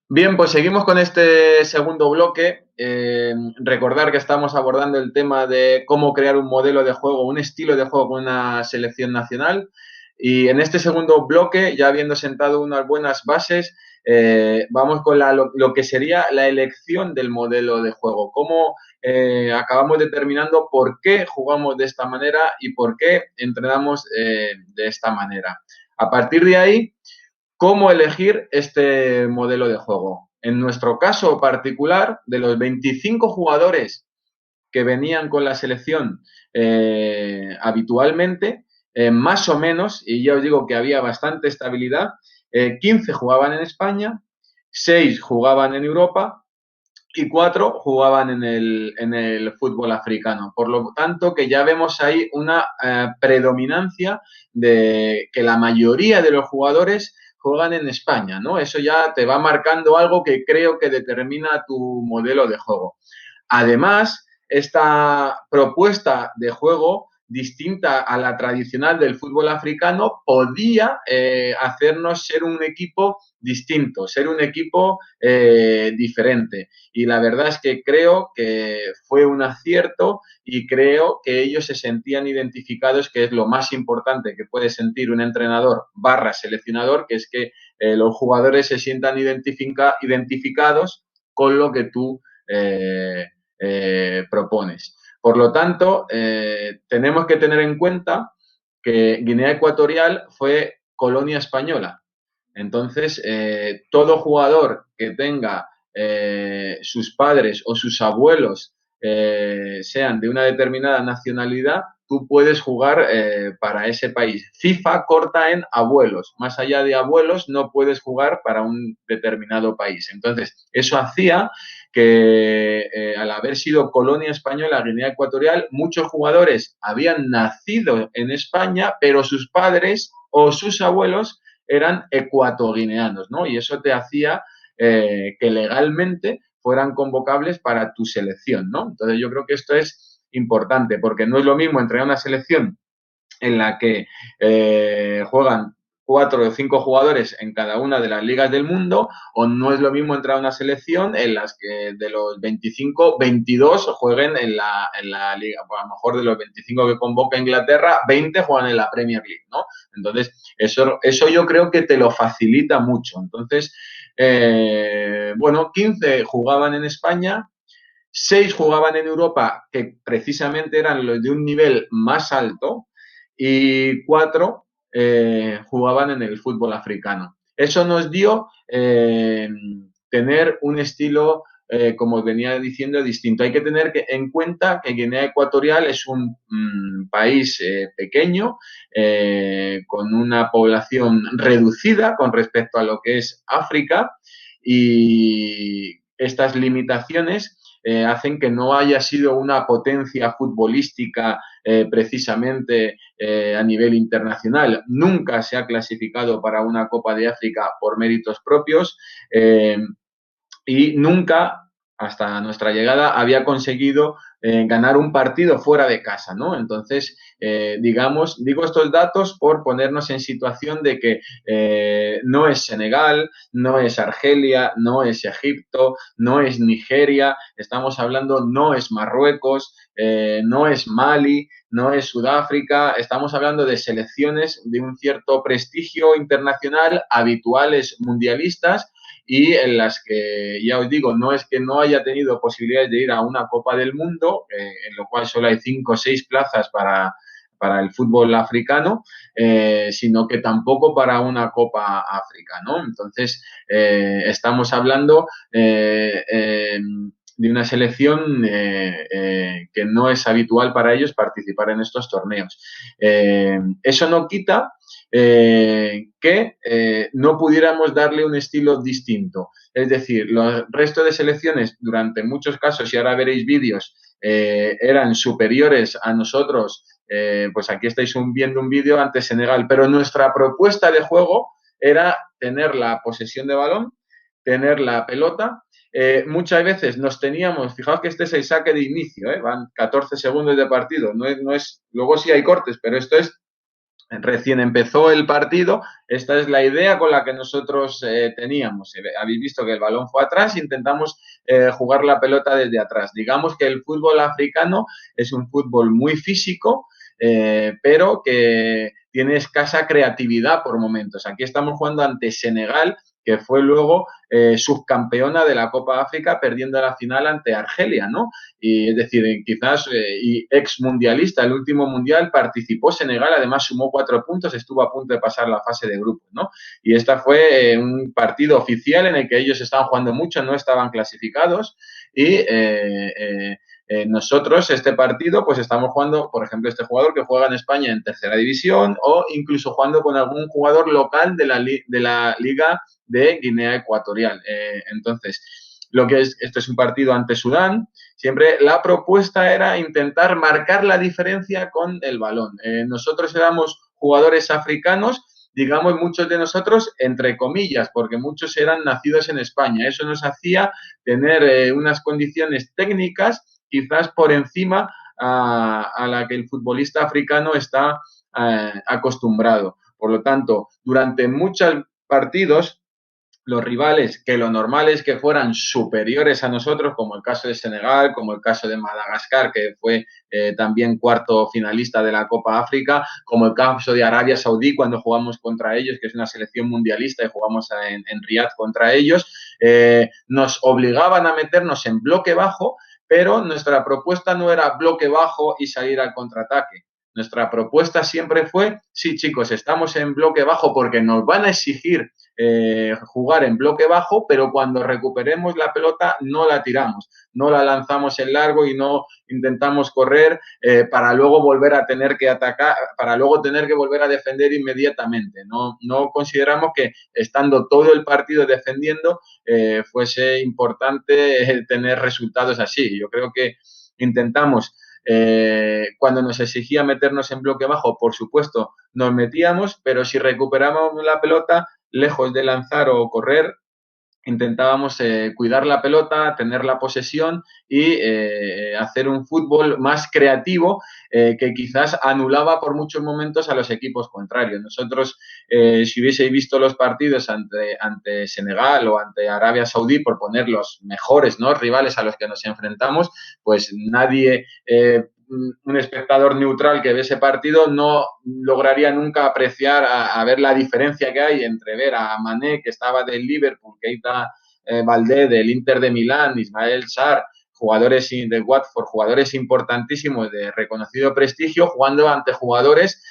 Bien, pues seguimos con este segundo bloque. Recordar que estamos abordando el tema de cómo crear un modelo de juego, un estilo de juego con una selección nacional. Y en este segundo bloque, ya habiendo sentado unas buenas bases, vamos con lo que sería la elección del modelo de juego. Cómo acabamos determinando por qué jugamos de esta manera y por qué entrenamos de esta manera. A partir de ahí, cómo elegir este modelo de juego. En nuestro caso particular, de los 25 jugadores que venían con la selección habitualmente, más o menos, y ya os digo que había bastante estabilidad, 15 jugaban en España, 6 jugaban en Europa y 4 jugaban en el fútbol africano. Por lo tanto, que ya vemos ahí una predominancia de que la mayoría de los jugadores juegan en España, ¿no? Eso ya te va marcando algo que creo que determina tu modelo de juego. Además, esta propuesta de juego distinta a la tradicional del fútbol africano podía hacernos ser un equipo distinto, ser un equipo diferente. Y la verdad es que creo que fue un acierto y creo que ellos se sentían identificados, que es lo más importante que puede sentir un entrenador barra seleccionador, que es que los jugadores se sientan identificados con lo que tú propones. Por lo tanto, tenemos que tener en cuenta que Guinea Ecuatorial fue colonia española. Entonces, todo jugador que tenga sus padres o sus abuelos sean de una determinada nacionalidad, tú puedes jugar para ese país. FIFA corta en abuelos. Más allá de abuelos, no puedes jugar para un determinado país. Entonces, eso hacía que al haber sido colonia española Guinea Ecuatorial, muchos jugadores habían nacido en España, pero sus padres o sus abuelos eran ecuatoguineanos, ¿no? Y eso te hacía que legalmente fueran convocables para tu selección, ¿no? Entonces yo creo que esto es importante, porque no es lo mismo entrenar una selección en la que juegan 4 o 5 jugadores en cada una de las ligas del mundo, o no es lo mismo entrar a una selección en las que de los 25, 22 jueguen en la liga. Pues a lo mejor de los 25 que convoca Inglaterra, 20 juegan en la Premier League, ¿no? Entonces, eso yo creo que te lo facilita mucho. Entonces, bueno, 15 jugaban en España, 6 jugaban en Europa, que precisamente eran los de un nivel más alto, y 4 jugaban en el fútbol africano. Eso nos dio tener un estilo, como venía diciendo, distinto. Hay que tener en cuenta que Guinea Ecuatorial es un país pequeño, con una población reducida con respecto a lo que es África, y estas limitaciones hacen que no haya sido una potencia futbolística precisamente a nivel internacional. Nunca se ha clasificado para una Copa de África por méritos propios y nunca, hasta nuestra llegada, había conseguido ganar un partido fuera de casa, ¿no? Entonces, digo estos datos por ponernos en situación de que no es Senegal, no es Argelia, no es Egipto, no es Nigeria, estamos hablando, no es Marruecos, no es Mali, no es Sudáfrica, estamos hablando de selecciones de un cierto prestigio internacional, habituales mundialistas, y en las que, ya os digo, no es que no haya tenido posibilidades de ir a una Copa del Mundo, en lo cual solo hay 5 o 6 plazas para el fútbol africano, sino que tampoco para una Copa África, ¿no? Entonces, estamos hablando de una selección que no es habitual para ellos participar en estos torneos. Eso no quita que no pudiéramos darle un estilo distinto. Es decir, los restos de selecciones, durante muchos casos, y ahora veréis vídeos, eran superiores a nosotros. Pues aquí estáis viendo un vídeo ante Senegal, pero nuestra propuesta de juego era tener la posesión de balón, tener la pelota. Muchas veces nos teníamos, fijaos que este es el saque de inicio, van 14 segundos de partido, no es, luego sí hay cortes, pero esto es recién empezó el partido, esta es la idea con la que nosotros teníamos. Habéis visto que el balón fue atrás, intentamos jugar la pelota desde atrás. Digamos que el fútbol africano es un fútbol muy físico, pero que tiene escasa creatividad por momentos. Aquí estamos jugando ante Senegal, que fue luego subcampeona de la Copa África, perdiendo la final ante Argelia, ¿no? Y es decir, quizás y ex mundialista, el último mundial participó Senegal, además sumó 4 puntos, estuvo a punto de pasar la fase de grupos, ¿no? Y esta fue un partido oficial en el que ellos estaban jugando mucho, no estaban clasificados y nosotros este partido pues estamos jugando, por ejemplo, este jugador que juega en España en tercera división o incluso jugando con algún jugador local de la Liga de Guinea Ecuatorial. Entonces, esto es un partido ante Sudán, siempre la propuesta era intentar marcar la diferencia con el balón. Nosotros éramos jugadores africanos, digamos muchos de nosotros, entre comillas, porque muchos eran nacidos en España. Eso nos hacía tener unas condiciones técnicas quizás por encima a la que el futbolista africano está acostumbrado. Por lo tanto, durante muchos partidos, los rivales, que lo normal es que fueran superiores a nosotros, como el caso de Senegal, como el caso de Madagascar, que fue también cuarto finalista de la Copa África, como el caso de Arabia Saudí cuando jugamos contra ellos, que es una selección mundialista y jugamos en Riyadh contra ellos, nos obligaban a meternos en bloque bajo, pero nuestra propuesta no era bloque bajo y salir al contraataque. Nuestra propuesta siempre fue, sí chicos, estamos en bloque bajo porque nos van a exigir jugar en bloque bajo, pero cuando recuperemos la pelota no la tiramos, no la lanzamos en largo y no intentamos correr para luego volver a tener que atacar, para luego tener que volver a defender inmediatamente. No consideramos que estando todo el partido defendiendo fuese importante tener resultados así. Yo creo que intentamos cuando nos exigía meternos en bloque bajo, por supuesto, nos metíamos, pero si recuperábamos la pelota, lejos de lanzar o correr, intentábamos cuidar la pelota, tener la posesión y hacer un fútbol más creativo que quizás anulaba por muchos momentos a los equipos contrarios. Nosotros, si hubieseis visto los partidos ante Senegal o ante Arabia Saudí, por poner los mejores, ¿no?, rivales a los que nos enfrentamos, pues nadie un espectador neutral que ve ese partido no lograría nunca apreciar a ver la diferencia que hay entre ver a Mané, que estaba del Liverpool, Keita Valdé del Inter de Milán, Ismael Sarr, jugadores de Watford, jugadores importantísimos de reconocido prestigio, jugando ante jugadores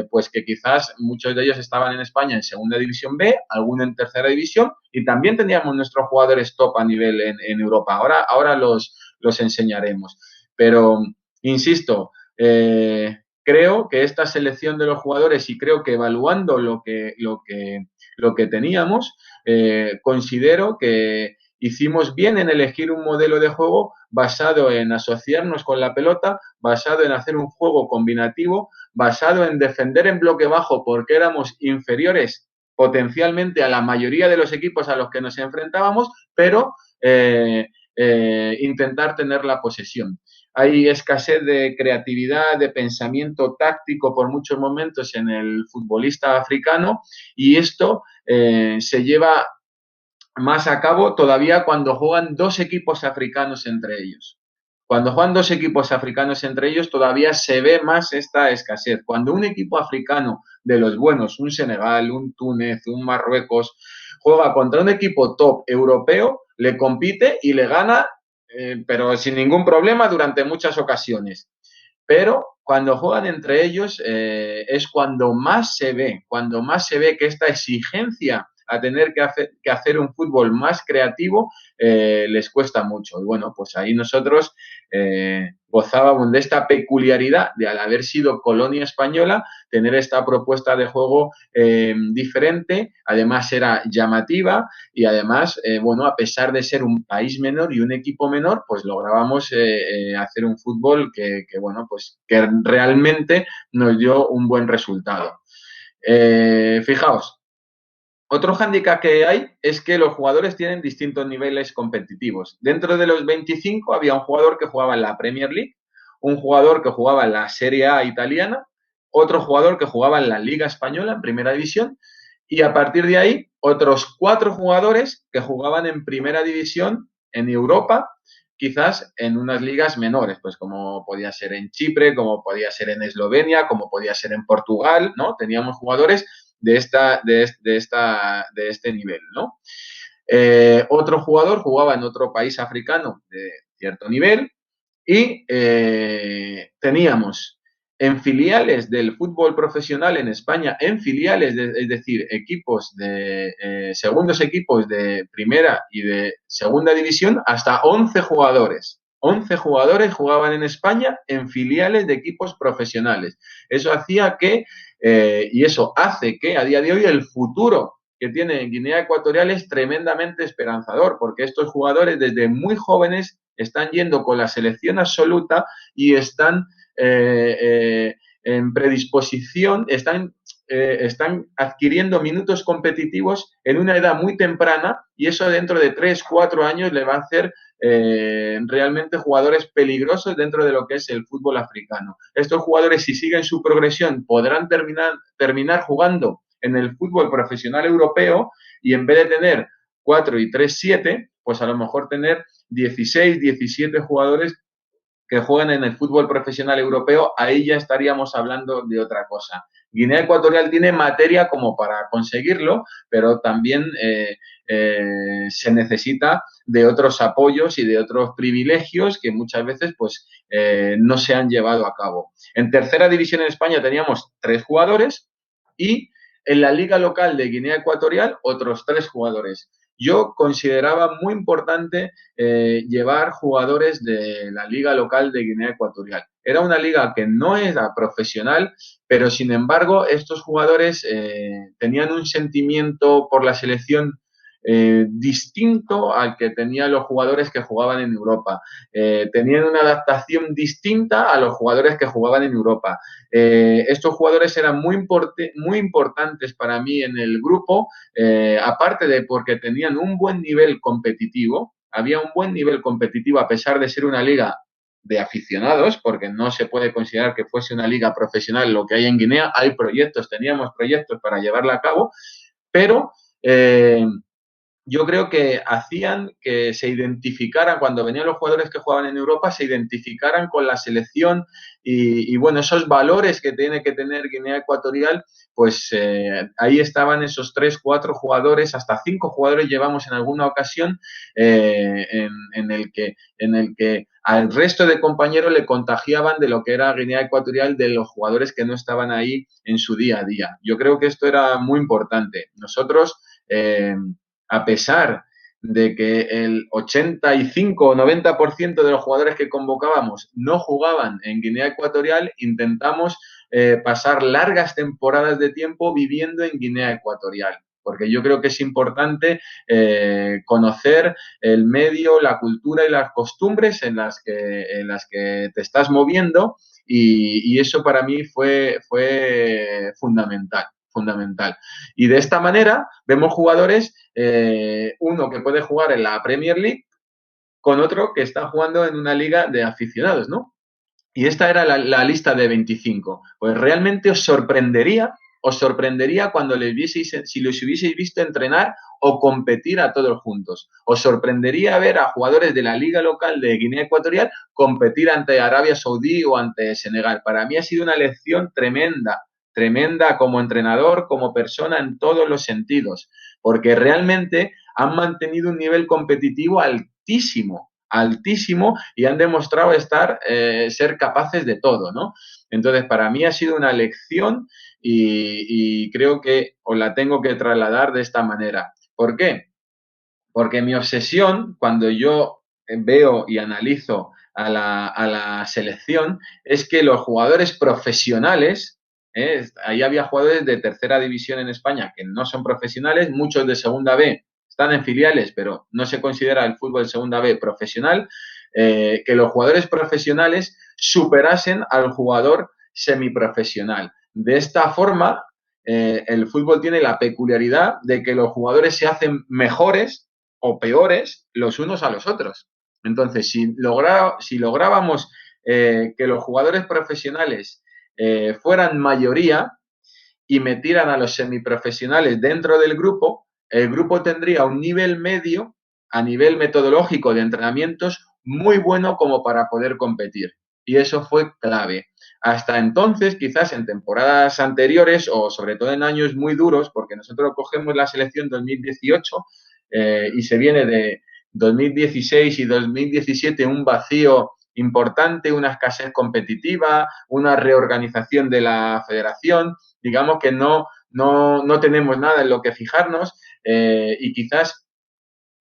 pues que quizás muchos de ellos estaban en España en segunda división B, alguno en tercera división, y también teníamos nuestros jugadores top a nivel en Europa. Ahora los enseñaremos. Pero insisto, creo que esta selección de los jugadores y creo que evaluando lo que teníamos, considero que hicimos bien en elegir un modelo de juego basado en asociarnos con la pelota, basado en hacer un juego combinativo, basado en defender en bloque bajo porque éramos inferiores potencialmente a la mayoría de los equipos a los que nos enfrentábamos, pero intentar tener la posesión. Hay escasez de creatividad, de pensamiento táctico por muchos momentos en el futbolista africano y esto se lleva más a cabo todavía cuando juegan dos equipos africanos entre ellos. Cuando juegan dos equipos africanos entre ellos todavía se ve más esta escasez. Cuando un equipo africano de los buenos, un Senegal, un Túnez, un Marruecos, juega contra un equipo top europeo, le compite y le gana pero sin ningún problema durante muchas ocasiones. Pero cuando juegan entre ellos es cuando más se ve que esta exigencia a tener que hacer un fútbol más creativo les cuesta mucho. Y bueno, pues ahí nosotros gozábamos de esta peculiaridad de, al haber sido colonia española, tener esta propuesta de juego diferente, además era llamativa y además, bueno, a pesar de ser un país menor y un equipo menor, pues lográbamos hacer un fútbol bueno, pues que realmente nos dio un buen resultado. Fijaos, otro hándicap que hay es que los jugadores tienen distintos niveles competitivos. Dentro de los 25 había un jugador que jugaba en la Premier League, un jugador que jugaba en la Serie A italiana otro jugador que jugaba en la Liga Española, en Primera División, y a partir de ahí otros 4 jugadores que jugaban en Primera División en Europa, quizás en unas ligas menores, pues como podía ser en Chipre, como podía ser en Eslovenia, como podía ser en Portugal, ¿no? Teníamos jugadores de este nivel, ¿no? Otro jugador jugaba en otro país africano de cierto nivel y teníamos en filiales del fútbol profesional en España, en filiales, es decir, equipos de segundos equipos de primera y de segunda división, hasta 11 jugadores. 11 jugadores jugaban en España en filiales de equipos profesionales. Eso hacía que, y eso hace que a día de hoy el futuro que tiene Guinea Ecuatorial es tremendamente esperanzador, porque estos jugadores desde muy jóvenes están yendo con la selección absoluta y están en predisposición, están adquiriendo minutos competitivos en una edad muy temprana y eso dentro de 3, 4 años le va a hacer realmente jugadores peligrosos dentro de lo que es el fútbol africano. Estos jugadores, si siguen su progresión, podrán terminar jugando en el fútbol profesional europeo y en vez de tener 4 y 3, 7, pues a lo mejor tener 16, 17 jugadores que jueguen en el fútbol profesional europeo, ahí ya estaríamos hablando de otra cosa. Guinea Ecuatorial tiene materia como para conseguirlo, pero también se necesita de otros apoyos y de otros privilegios que muchas veces pues no se han llevado a cabo. En tercera división en España teníamos 3 jugadores y en la liga local de Guinea Ecuatorial otros 3 jugadores. Yo consideraba muy importante llevar jugadores de la liga local de Guinea Ecuatorial. Era una liga que no era profesional, pero sin embargo estos jugadores tenían un sentimiento por la selección distinto al que tenían los jugadores que jugaban en Europa. Tenían una adaptación distinta a los jugadores que jugaban en Europa. Estos jugadores eran muy importantes para mí en el grupo, aparte de porque tenían un buen nivel competitivo, había un buen nivel competitivo a pesar de ser una liga de aficionados, porque no se puede considerar que fuese una liga profesional lo que hay en Guinea. Hay proyectos, teníamos proyectos para llevarla a cabo, pero yo creo que hacían que se identificaran, cuando venían los jugadores que jugaban en Europa, se identificaran con la selección y bueno, esos valores que tiene que tener Guinea Ecuatorial, pues ahí estaban esos 3, 4 jugadores, hasta 5 jugadores llevamos en alguna ocasión, en el que al resto de compañeros le contagiaban de lo que era Guinea Ecuatorial, de los jugadores que no estaban ahí en su día a día. Yo creo que esto era muy importante. Nosotros a pesar de que el 85 o 90% de los jugadores que convocábamos no jugaban en Guinea Ecuatorial, intentamos pasar largas temporadas de tiempo viviendo en Guinea Ecuatorial, porque yo creo que es importante conocer el medio, la cultura y las costumbres en las que te estás moviendo y eso para mí fue fundamental. Fundamental. Y de esta manera vemos jugadores, uno que puede jugar en la Premier League con otro que está jugando en una liga de aficionados, ¿no? Y esta era la lista de 25. Pues realmente os sorprendería cuando si los hubieseis visto entrenar o competir a todos juntos. Os sorprendería ver a jugadores de la liga local de Guinea Ecuatorial competir ante Arabia Saudí o ante Senegal. Para mí ha sido una lección tremenda, tremenda como entrenador, como persona en todos los sentidos, porque realmente han mantenido un nivel competitivo altísimo, altísimo y han demostrado ser capaces de todo, ¿no? Entonces, para mí ha sido una lección y creo que os la tengo que trasladar de esta manera. ¿Por qué? Porque mi obsesión, cuando yo veo y analizo a la selección, es que los jugadores profesionales, ahí había jugadores de tercera división en España que no son profesionales, muchos de segunda B están en filiales, pero no se considera el fútbol de segunda B profesional, que los jugadores profesionales superasen al jugador semiprofesional. De esta forma, el fútbol tiene la peculiaridad de que los jugadores se hacen mejores o peores los unos a los otros. Entonces, si lográbamos que los jugadores profesionales fueran mayoría y metieran a los semiprofesionales dentro del grupo, el grupo tendría un nivel medio a nivel metodológico de entrenamientos muy bueno como para poder competir. Y eso fue clave. Hasta entonces, quizás en temporadas anteriores o sobre todo en años muy duros, porque nosotros cogemos la selección 2018 y se viene de 2016 y 2017 un vacío importante, una escasez competitiva, una reorganización de la federación, digamos que no tenemos nada en lo que fijarnos y quizás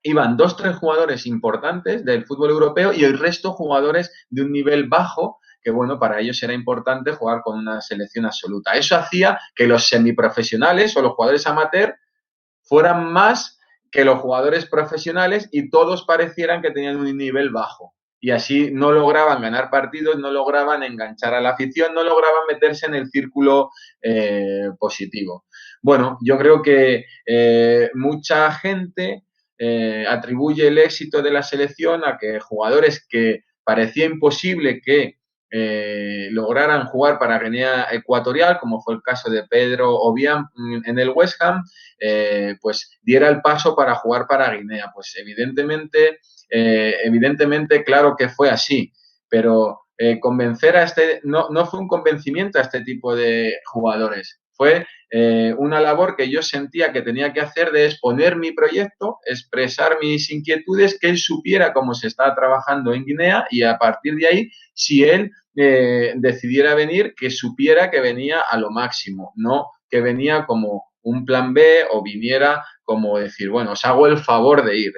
iban 2, 3 jugadores importantes del fútbol europeo y el resto jugadores de un nivel bajo que, bueno, para ellos era importante jugar con una selección absoluta. Eso hacía que los semiprofesionales o los jugadores amateur fueran más que los jugadores profesionales y todos parecieran que tenían un nivel bajo. Y así no lograban ganar partidos, no lograban enganchar a la afición, no lograban meterse en el círculo positivo. Bueno, yo creo que mucha gente atribuye el éxito de la selección a que jugadores que parecía imposible que lograran jugar para Guinea Ecuatorial, como fue el caso de Pedro Obiang en el West Ham, pues diera el paso para jugar para Guinea. Pues evidentemente, claro que fue así, pero convencer a no fue un convencimiento a este tipo de jugadores, fue una labor que yo sentía que tenía que hacer de exponer mi proyecto, expresar mis inquietudes, que él supiera cómo se estaba trabajando en Guinea y a partir de ahí, si él decidiera venir, que supiera que venía a lo máximo, no que venía como un plan B o viniera como decir, bueno, os hago el favor de ir.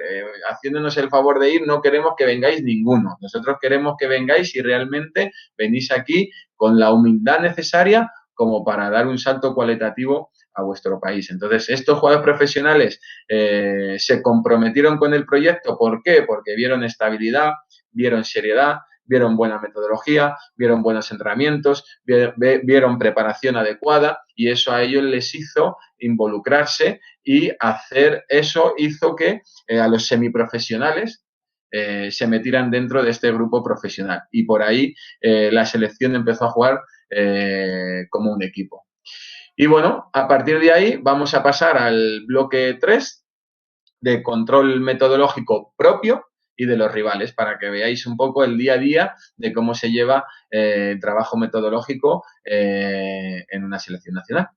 Haciéndonos el favor de ir, no queremos que vengáis ninguno. Nosotros queremos que vengáis y realmente venís aquí con la humildad necesaria como para dar un salto cualitativo a vuestro país. Entonces, estos jugadores profesionales se comprometieron con el proyecto. ¿Por qué? Porque vieron estabilidad, vieron seriedad, vieron buena metodología, vieron buenos entrenamientos, vieron preparación adecuada y eso a ellos les hizo involucrarse y hacer eso hizo que a los semiprofesionales se metieran dentro de este grupo profesional y por ahí la selección empezó a jugar como un equipo. Y bueno, a partir de ahí vamos a pasar al bloque 3 de control metodológico propio y de los rivales, para que veáis un poco el día a día de cómo se lleva el trabajo metodológico en una selección nacional.